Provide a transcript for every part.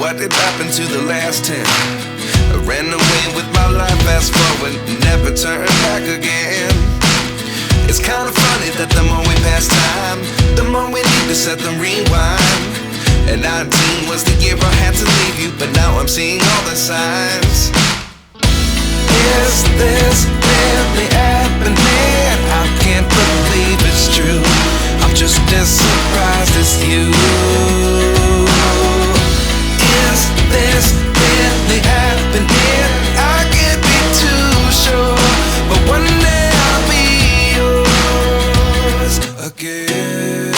what did happen to the last 10? I ran away with my life, fast forward, never turn back again. It's kind of funny that the more we pass time, the more we need to set them rewind. And 19 was the year I had to leave you, but now I'm seeing all the signs. Is this really happening? I can't believe it's true. I'm just as surprised as you. Is this really happening? I can't be too sure, but one day I'll be yours again.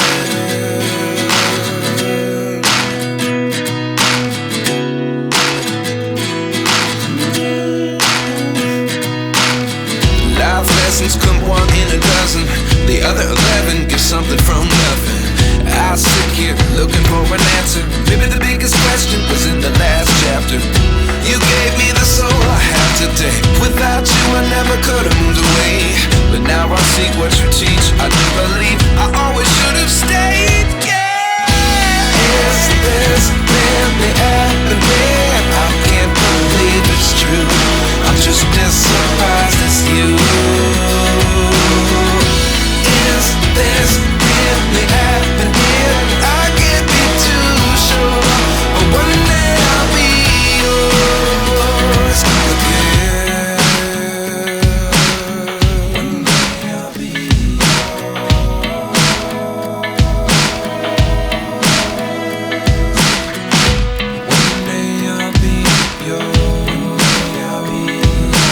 Life lessons come one in a dozen. The other 11 get something from nothing. I sit here looking for an answer. Maybe the biggest question was in the last chapter. You gave me the soul I have today. Without you I never could have moved away. But now I see what you teach. I do believe I always should have stayed. Yeah. Is this really happening? I can't believe it's true. I'm just as surprised as you. Is this really happening? I can't be too sure, but one day I'll be yours again. One day I'll be yours. One day I'll be yours. I'll be yours.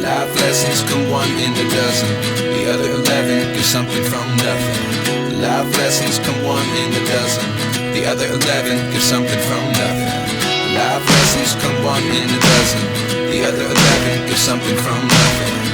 Life lessons come one in a dozen. The other 11 give something from nothing. Life lessons come one in a dozen. The other 11 give something from nothing. Life lessons come one in a dozen. The other 11 give something from nothing.